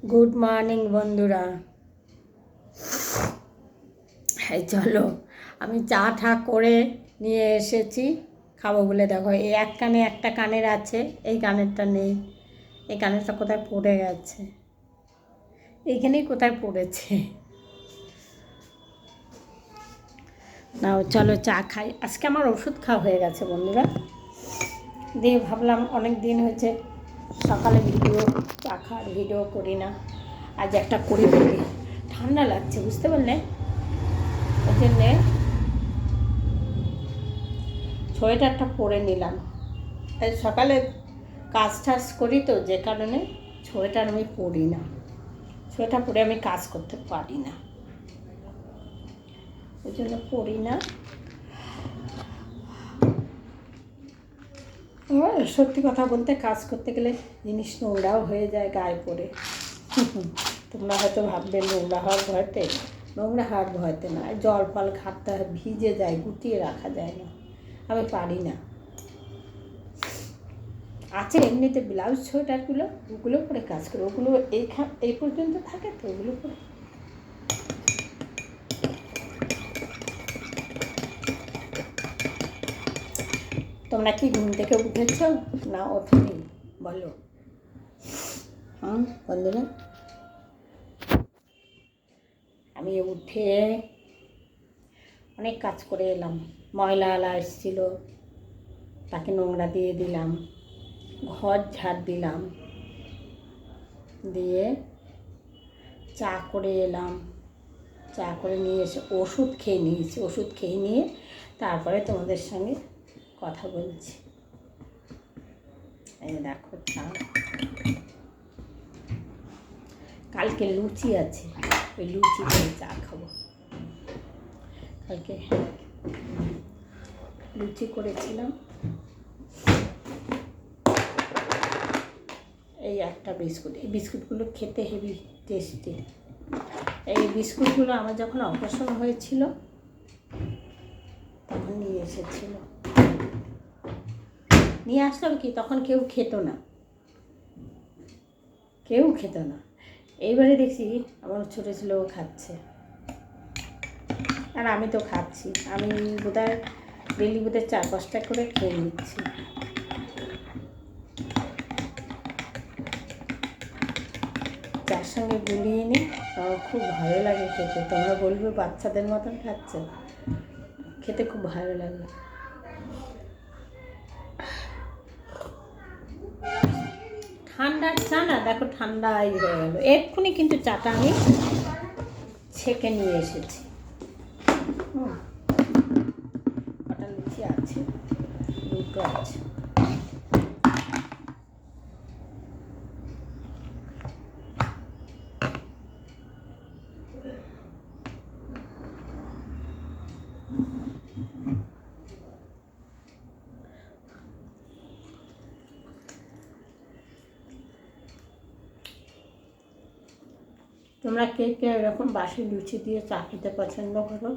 Good morning বন্ধুরা। এই চলো, আমি চা ঠা করে নিয়ে এসেছি খাবো বলে। দেখো, এই এক কানে একটা কানের আছে, এই কানেরটা নেই। এই কানেরটা কোথায় পড়ে গেছে, এইখানেই কোথায় পড়েছে। নাও চলো চা খাই। আজকে আমার ওষুধ খাওয়া হয়ে গেছে বন্ধুরা, দিয়ে ভাবলাম অনেক দিন হয়েছে সকালে চা খাওয়ার ভিডিও করি না, আজ একটা করে ফেলি। ঠান্ডা লাগছে, বুঝতে পারলে, ওই জন্যে সোয়েটারটা পরে নিলাম। সকালে কাজ টাজ করি তো, যে কারণে সোয়েটার আমি পরি না। সোয়েটার পরে আমি কাজ করতে পারি না, ওই জন্য পরি না। সত্যি কথা বলতে, কাজ করতে গেলে জিনিস নোংরাও হয়ে যায় গায়ে পরে। তোমরা হয়তো ভাববে নোংরা হওয়ার ভয়তে। নোংরা হওয়ার ভয়তে না, জল ফল ঘাটতে ভিজে যায়, গুটিয়ে রাখা যায় না, আমি পারি না। আছে এমনিতে ব্লাউজ সোয়েটারগুলো, ওগুলো পরে কাজ করে, ওগুলো এই পর্যন্ত থাকে তো, ওগুলো পরে। তোমরা কি ঘুম থেকে উঠেছ না ওঠোনি বলো? বন্ধুরা, আমি উঠে অনেক কাজ করে এলাম। ময়লা আলা এসেছিলো, তাকে নোংরা দিয়ে দিলাম, ঘর ঝাড় দিলাম, দিয়ে চা করে এলাম। চা করে নিয়ে এসে ওষুধ খেয়ে নিয়েছি। ওষুধ খেয়ে নিয়ে তারপরে তোমাদের সঙ্গে কথা বলছি। এই দেখো চা। কালকে লুচি আছে, ওই লুচি দিয়ে চা খাবো। কালকে লুচি করেছিলাম। এই একটা বিস্কুট, এই বিস্কুটগুলো খেতে হেভি টেস্টি। এই বিস্কুটগুলো আমার যখন অপারেশন হয়েছিল তখন নিয়ে এসেছিল, নিয়ে আসলাম কি, তখন কেউ খেত না, কেউ খেত না। এইবারে দেখছি আমার ছোটো ছেলেও খাচ্ছে, আর আমি তো খাচ্ছি। আমি বোধহয় ডেলি বোধহয় 4-5টা করে খেয়ে নিচ্ছি। চার সঙ্গে গুলিয়ে নিই, আমার খুব ভালো লাগে খেতে। তোমরা বলবে বাচ্চাদের মতন খাচ্ছে, খেতে খুব ভালো লাগে। ঠান্ডার চা না, দেখো ঠান্ডাই হয়ে গেল এক্ষুনি, কিন্তু চাটা আমি ছেঁকে নিয়ে এসেছি। কটা লুচি আছে, দুটো আছে। তোমরা কে কে এরকম বাসি লুচি দিয়ে চা খেতে পছন্দ করো,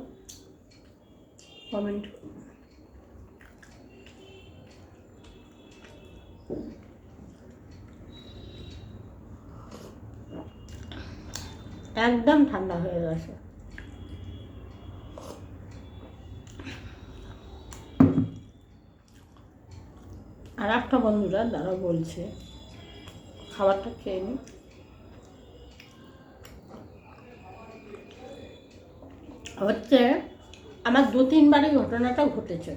কমেন্ট। একদম ঠান্ডা হয়ে গেছে। আর একটা বন্ধুরা যারা বলছে খাবারটা খেয়ে নি, হচ্ছে আমার 2-3বারই ঘটনাটা ঘটেছে।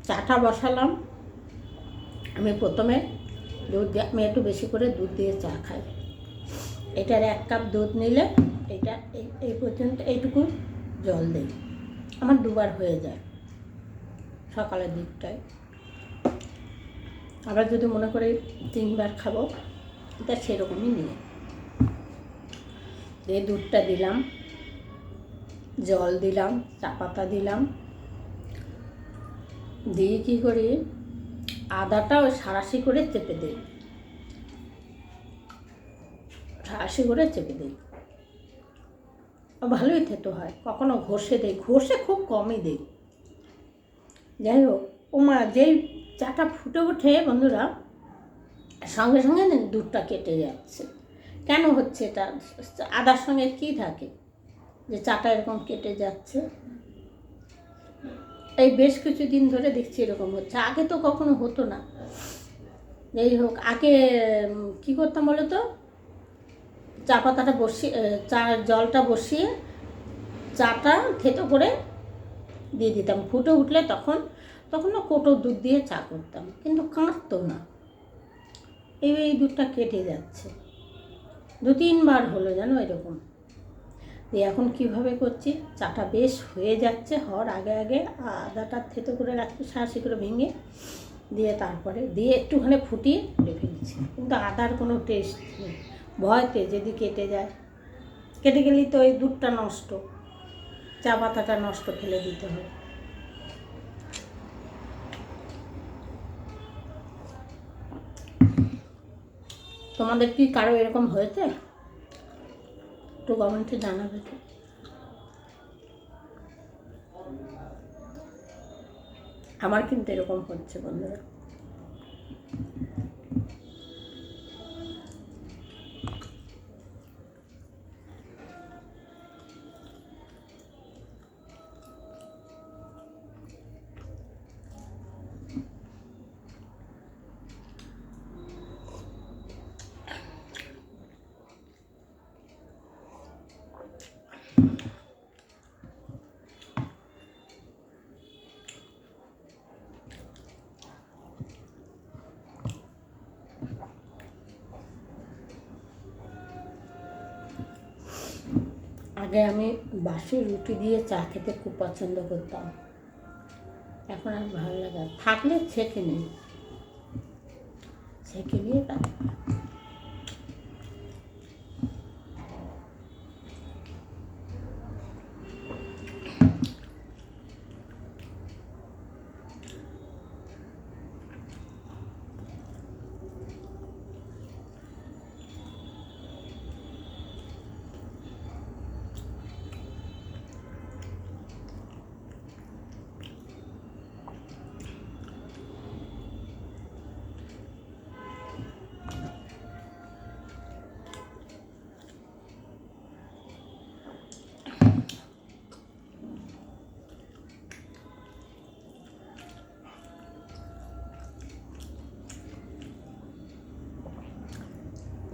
চাটা বসালাম, আমি প্রথমে দুধ দিয়ে, আমি একটু বেশি করে দুধ দিয়ে চা খাই। এটার 1 কাপ দুধ নিলে এটা এই পর্যন্ত এইটুকু জল দিই, আমার 2বার হয়ে যায় সকালের দিকটায়। আবার যদি মনে করি 3বার খাবো, এটা সেরকমই নিয়ে দিয়ে দুধটা দিলাম, জল দিলাম, চা পাতা দিলাম, দিয়ে কী করি, আদাটা ওই সারাশি করে চেপে দিই, সারাশি করে চেপে দিই। ভালোই খেতে হয়। কখনো ঘষে দিই, ঘষে খুব কমই দিই। যাই হোক, যেই চাটা ফুটে ওঠে বন্ধুরা, সঙ্গে সঙ্গে দুধটা কেটে যাচ্ছে, কেন হচ্ছে এটা? আদার সঙ্গে কী থাকে যে চাটা এরকম কেটে যাচ্ছে? এই বেশ কিছুদিন ধরে দেখছি এরকম হচ্ছে, আগে তো কখনো হতো না। যাই হোক, আগে কী করতাম বলো তো, চা পাতাটা বসিয়ে, চা জলটা বসিয়ে চাটা থেতো করে দিয়ে দিতাম, ফুটে উঠলে তখন না কোটো দুধ দিয়ে চা করতাম, কিন্তু কাঁদতো না। এই দুধটা কেটে যাচ্ছে, 2-3 বার হলো জানো এরকম। দিয়ে এখন কীভাবে করছি, চাটা বেশ হয়ে যাচ্ছে, হওয়ার আগে আগে আদাটা থেতো করে রাখছি, শাঁসি করে ভেঙে দিয়ে তারপরে দিয়ে একটুখানি ফুটিয়ে তুলে ফেলছি, কিন্তু আদার কোনো টেস্ট নেই। ভয়তে যদি কেটে যায়, কেটে গেলেই তো এই দুধটা নষ্ট, চা পাতাটা নষ্ট, ফেলে দিতে হবে। তোমাদের কি কারো এরকম হয়েছে? একটু কমেন্টে জানাবে তো। আমার কিন্তু এরকম হচ্ছে বন্ধুরা। আগে আমি বাসি রুটি দিয়ে চা খেতে খুব পছন্দ করতাম, এখন আর ভালো লাগে না। থাকলে ছেঁকে নিই, ছেঁকে নিয়ে তারপর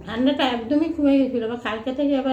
ঠান্ডাটা একদমই কমে গেছিলো, বা কালকে থেকে আবার